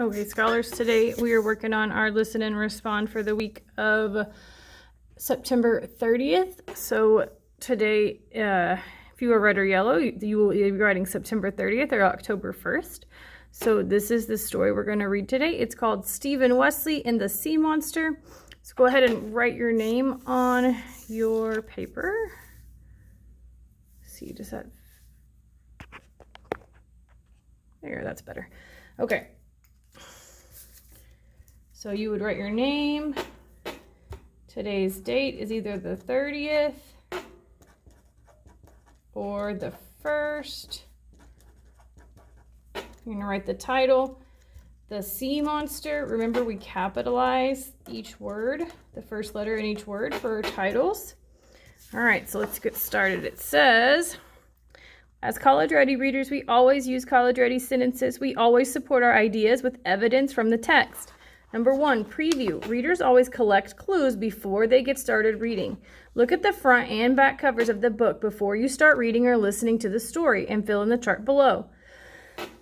Okay, scholars, today we are working on our listen and respond for the week of September 30th. So today, if you are red or yellow, you will be writing September 30th or October 1st. So this is the story we're going to read today. It's called Stephen Wesley and the Sea Monster. So go ahead and write your name on your paper. See, does that... There, that's better. Okay. So you would write your name. Today's date is either the 30th or the 1st. You're going to write the title, The Sea Monster. Remember, we capitalize each word, the first letter in each word for titles. All right, so let's get started. It says, as college-ready readers, we always use college-ready sentences. We always support our ideas with evidence from the text. Number 1, preview. Readers always collect clues before they get started reading. Look at the front and back covers of the book before you start reading or listening to the story and fill in the chart below.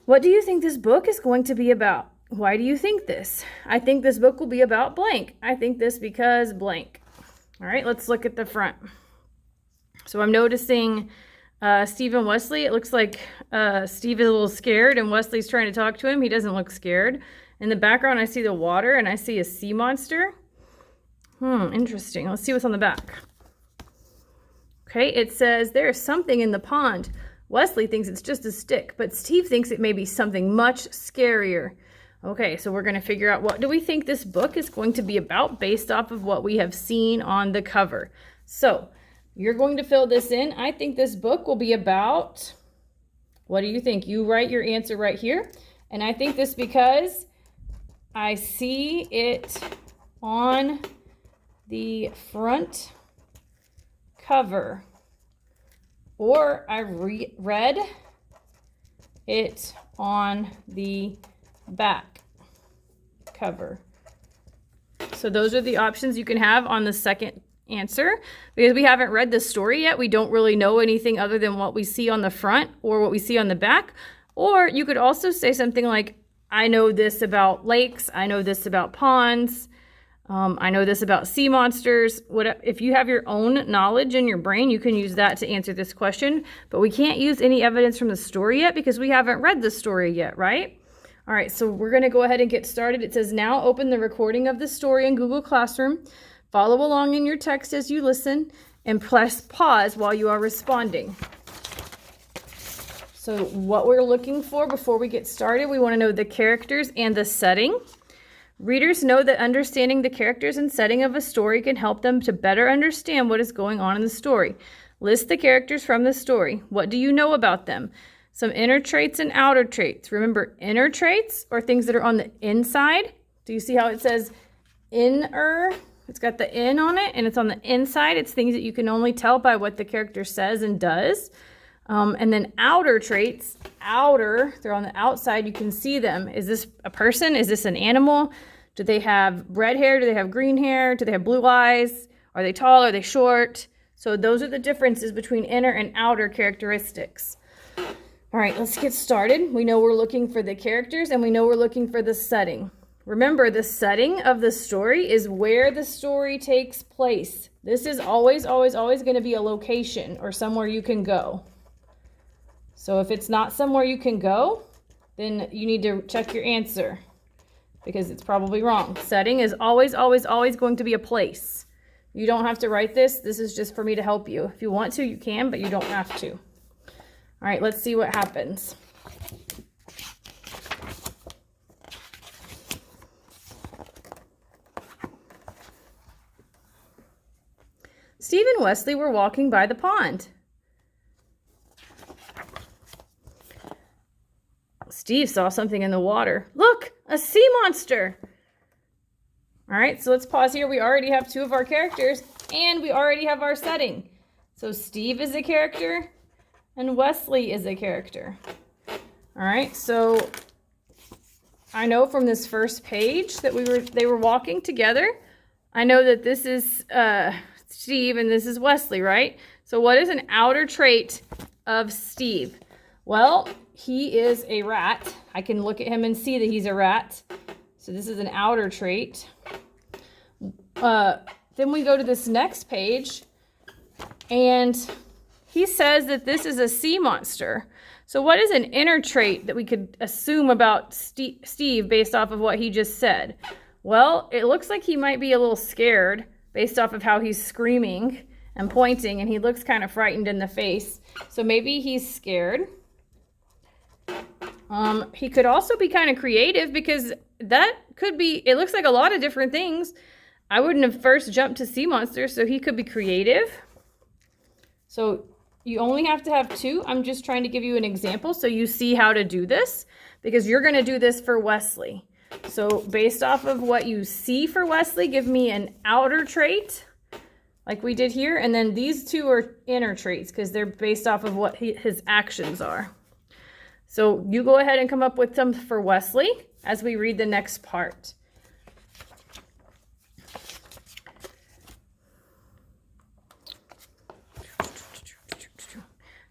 What do you think this book is going to be about? Why do you think this? I think this book will be about blank. I think this because blank. All right, let's look at the front. So I'm noticing Stephen Wesley. It looks like Steve is a little scared and Wesley's trying to talk to him. He doesn't look scared. In the background, I see the water and I see a sea monster. Interesting. Let's see what's on the back. Okay, it says there is something in the pond. Wesley thinks it's just a stick, but Steve thinks it may be something much scarier. Okay, so we're going to figure out what do we think this book is going to be about based off of what we have seen on the cover. So you're going to fill this in. I think this book will be about, what do you think? You write your answer right here. And I think this because I see it on the front cover, or I read it on the back cover. So those are the options you can have on the second answer. Because we haven't read the story yet, we don't really know anything other than what we see on the front or what we see on the back. Or you could also say something like, I know this about lakes. I know this about ponds. I know this about sea monsters. If you have your own knowledge in your brain, you can use that to answer this question. But we can't use any evidence from the story yet because we haven't read the story yet, right? All right, so we're going to go ahead and get started. It says now open the recording of the story in Google Classroom. Follow along in your text as you listen and press pause while you are responding. So what we're looking for before we get started, we want to know the characters and the setting. Readers know that understanding the characters and setting of a story can help them to better understand what is going on in the story. List the characters from the story. What do you know about them? Some inner traits and outer traits. Remember, inner traits are things that are on the inside. Do you see how it says inner? It's got the in on it and it's on the inside. It's things that you can only tell by what the character says and does. And then outer traits, outer, they're on the outside, you can see them. Is this a person? Is this an animal? Do they have red hair? Do they have green hair? Do they have blue eyes? Are they tall? Are they short? So those are the differences between inner and outer characteristics. All right, let's get started. We know we're looking for the characters and we know we're looking for the setting. Remember, the setting of the story is where the story takes place. This is always, always, always going to be a location or somewhere you can go. So if it's not somewhere you can go, then you need to check your answer because it's probably wrong. Setting is always, always, always going to be a place. You don't have to write this. This is just for me to help you. If you want to, you can, but you don't have to. All right, let's see what happens. Steve and Wesley were walking by the pond. Steve saw something in the water. Look, a sea monster. All right, so let's pause here. We already have two of our characters and we already have our setting. So Steve is a character and Wesley is a character. All right, so I know from this first page that they were walking together. I know that this is Steve and this is Wesley, right? So what is an outer trait of Steve? Well, he is a rat. I can look at him and see that he's a rat. So this is an outer trait. Then we go to this next page, and he says that this is a sea monster. So what is an inner trait that we could assume about Steve based off of what he just said? Well, it looks like he might be a little scared based off of how he's screaming and pointing, and he looks kind of frightened in the face. So maybe he's scared. He could also be kind of creative, because that could be, it looks like a lot of different things. I wouldn't have first jumped to sea monster, so he could be creative. So you only have to have 2. I'm just trying to give you an example so you see how to do this, because you're going to do this for Wesley. So based off of what you see for Wesley, give me an outer trait like we did here. And then these 2 are inner traits because they're based off of what his actions are. So you go ahead and come up with some for Wesley as we read the next part.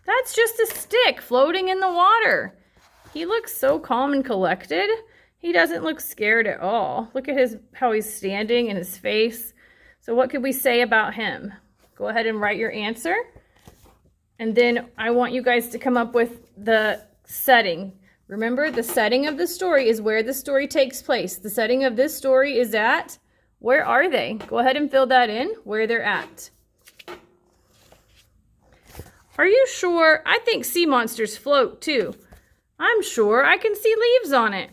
That's just a stick floating in the water. He looks so calm and collected. He doesn't look scared at all. Look at how he's standing and his face. So what could we say about him? Go ahead and write your answer. And then I want you guys to come up with the setting. Remember, the setting of the story is where the story takes place. The setting of this story is at, where are they? Go ahead and fill that in, where they're at. Are you sure? I think sea monsters float too. I'm sure I can see leaves on it.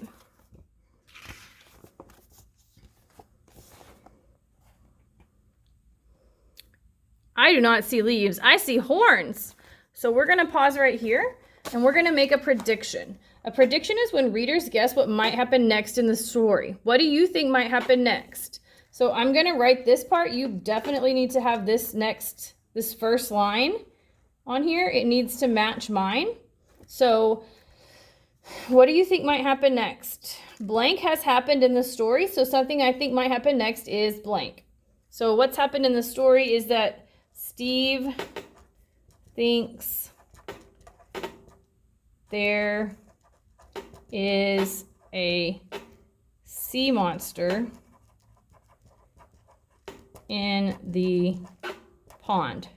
I do not see leaves. I see horns. So we're going to pause right here, and we're going to make a prediction. A prediction is when readers guess what might happen next in the story. What do you think might happen next? So I'm going to write this part. You definitely need to have this first line on here. It needs to match mine. So what do you think might happen next? Blank has happened in the story, so something I think might happen next is blank. So what's happened in the story is that Steve thinks there is a sea monster in the pond.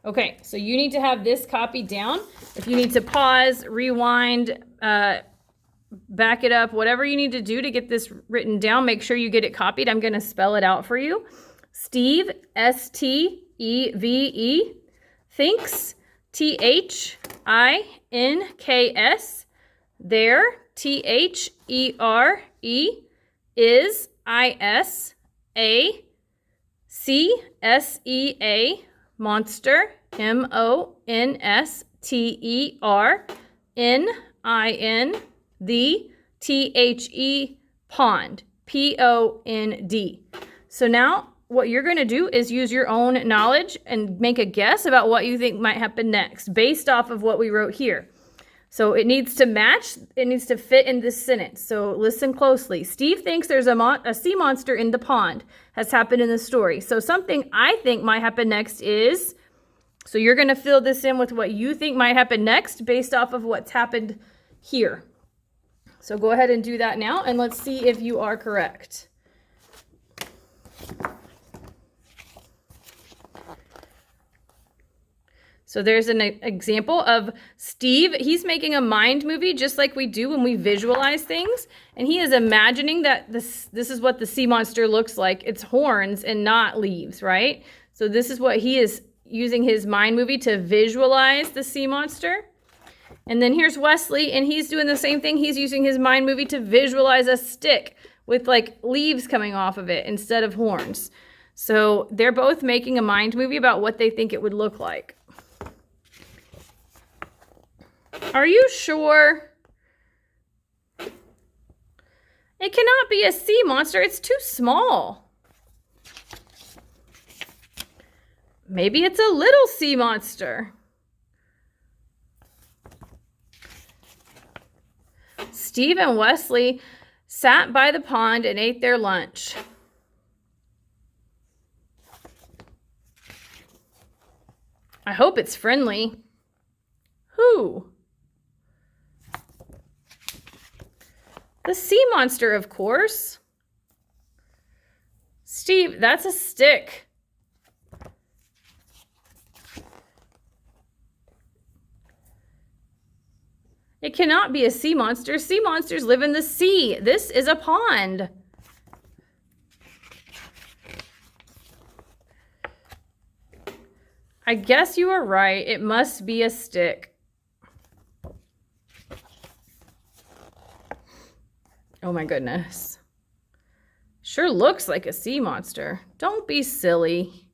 Okay, so you need to have this copied down. If you need to pause, rewind, back it up, whatever you need to do to get this written down, make sure you get it copied. I'm going to spell it out for you. Steve, S-T-E-V-E, thinks, T-H-I-N-K-S, there, T-H-E-R-E, is, I-S-A-C-S-E-A, monster, M-O-N-S-T-E-R, N-I-N, the, T-H-E, pond, P-O-N-D. So now what you're going to do is use your own knowledge and make a guess about what you think might happen next based off of what we wrote here. So it needs to match, it needs to fit in this sentence. So listen closely. Steve thinks there's a sea monster in the pond has happened in the story. So something I think might happen next is, so you're going to fill this in with what you think might happen next based off of what's happened here. So go ahead and do that now, and let's see if you are correct. So there's an example of Steve. He's making a mind movie just like we do when we visualize things. And he is imagining that this is what the sea monster looks like. It's horns and not leaves, right? So this is what he is using his mind movie to visualize the sea monster. And then here's Wesley, and he's doing the same thing. He's using his mind movie to visualize a stick with like leaves coming off of it instead of horns. So they're both making a mind movie about what they think it would look like. Are you sure? It cannot be a sea monster. It's too small. Maybe it's a little sea monster. Steve and Wesley sat by the pond and ate their lunch. I hope it's friendly. Who? The sea monster, of course. Steve, that's a stick. It cannot be a sea monster. Sea monsters live in the sea. This is a pond. I guess you are right. It must be a stick. Oh my goodness. Sure looks like a sea monster. Don't be silly.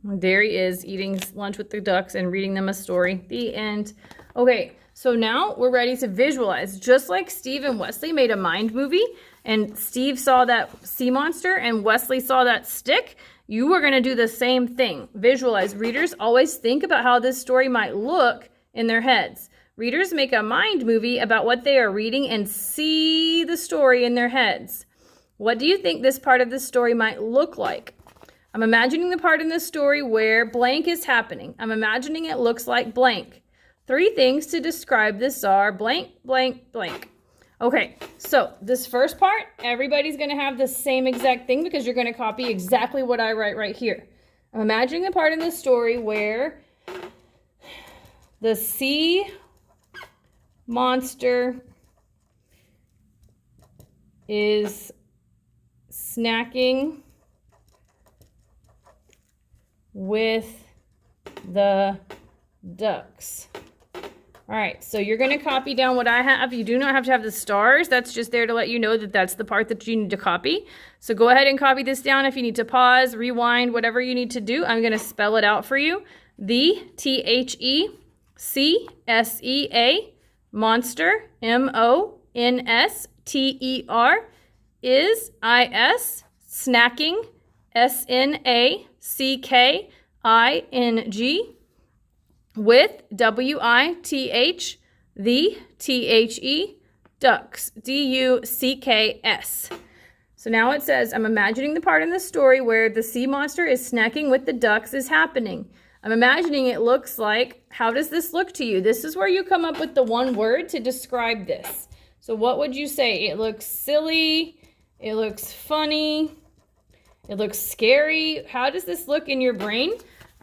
There he is eating lunch with the ducks and reading them a story. The end. Okay, so now we're ready to visualize. Just like Steve and Wesley made a mind movie, and Steve saw that sea monster and Wesley saw that stick, you are going to do the same thing. Visualize. Readers always think about how this story might look in their heads. Readers make a mind movie about what they are reading and see the story in their heads. What do you think this part of the story might look like? I'm imagining the part in the story where blank is happening. I'm imagining it looks like blank. 3 things to describe this are blank, blank, blank. Okay, so this first part, everybody's going to have the same exact thing because you're going to copy exactly what I write right here. I'm imagining the part in the story where the sea monster is snacking with the ducks. All right, so you're going to copy down what I have. You do not have to have the stars. That's just there to let you know that that's the part that you need to copy. So go ahead and copy this down. If you need to pause, rewind, whatever you need to do, I'm going to spell it out for you. The THECSEA, monster, MONSTER, is IS, snacking, SNACKING, with WITH, the THE, ducks, DUCKS. So now it says, I'm imagining the part in the story where the sea monster is snacking with the ducks is happening. I'm imagining it looks like, how does this look to you? This is where you come up with the one word to describe this. So what would you say? It looks silly. It looks funny. It looks scary. How does this look in your brain?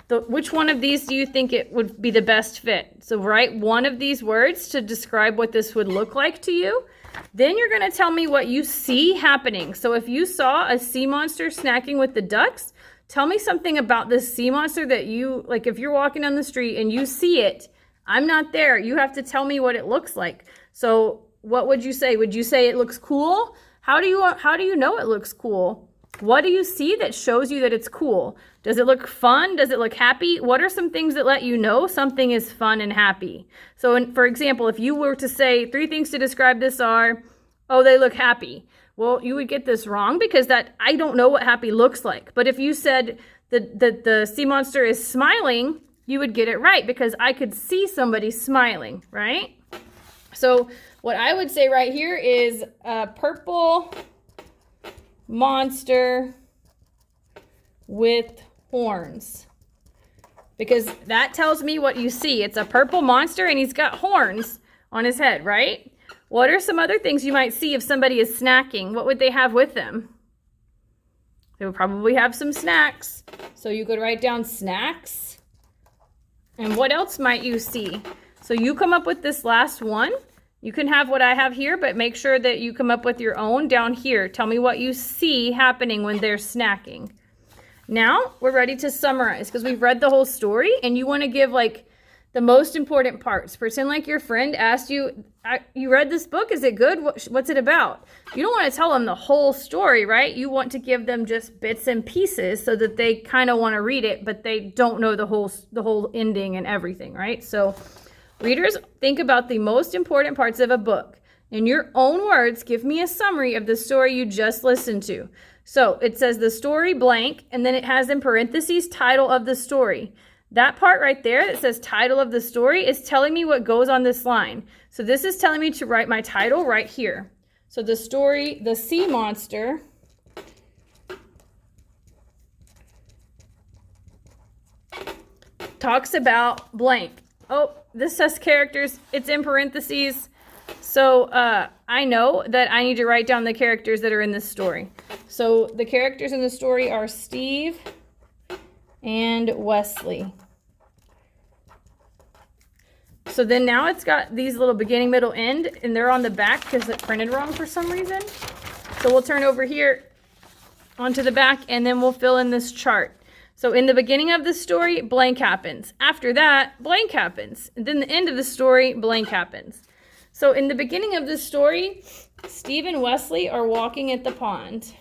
Which one of these do you think it would be the best fit? So write one of these words to describe what this would look like to you. Then you're going to tell me what you see happening. So if you saw a sea monster snacking with the ducks, tell me something about this sea monster that you, like if you're walking down the street and you see it, I'm not there. You have to tell me what it looks like. So what would you say? Would you say it looks cool? How do you know it looks cool? What do you see that shows you that it's cool? Does it look fun? Does it look happy? What are some things that let you know something is fun and happy? So for example, if you were to say 3 things to describe this are, oh, they look happy. Well, you would get this wrong because I don't know what happy looks like. But if you said that the sea monster is smiling, you would get it right because I could see somebody smiling, right? So what I would say right here is a purple monster with horns, because that tells me what you see. It's a purple monster and he's got horns on his head, right? What are some other things you might see if somebody is snacking? What would they have with them? They would probably have some snacks. So you could write down snacks. And what else might you see? So you come up with this last one. You can have what I have here, but make sure that you come up with your own down here. Tell me what you see happening when they're snacking. Now we're ready to summarize because we've read the whole story and you want to give like the most important parts. Pretend like your friend asked you, you read this book, is it good? What's it about? You don't want to tell them the whole story, right? You want to give them just bits and pieces so that they kind of want to read it, but they don't know the whole ending and everything, right? So readers, think about the most important parts of a book. In your own words, give me a summary of the story you just listened to. So it says the story blank, and then it has in parentheses title of the story. That part right there that says title of the story is telling me what goes on this line. So this is telling me to write my title right here. So the story, The Sea Monster talks about blank. Oh, this says characters. It's in parentheses. So I know that I need to write down the characters that are in this story. So the characters in the story are Steve and Wesley. So then now it's got these little beginning, middle, end, and they're on the back because it printed wrong for some reason. So we'll turn over here onto the back and then we'll fill in this chart. So in the beginning of the story, blank happens. After that, blank happens. And then the end of the story, blank happens. So in the beginning of this story, Steve and Wesley are walking at the pond.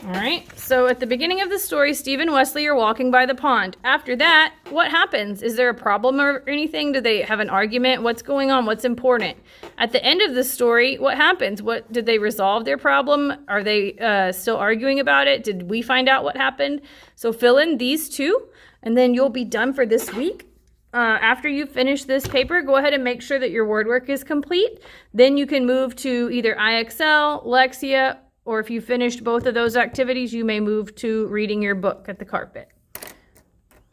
All right, so at the beginning of the story, Steve and Wesley are walking by the pond. After that, what happens? Is there a problem or anything? Do they have an argument? What's going on? What's important? At the end of the story, what happens? What did they resolve their problem? Are they still arguing about it? Did we find out what happened? So fill in these two, and then you'll be done for this week. After you finish this paper, go ahead and make sure that your word work is complete. Then you can move to either IXL, Lexia, or if you finished both of those activities, you may move to reading your book at the carpet.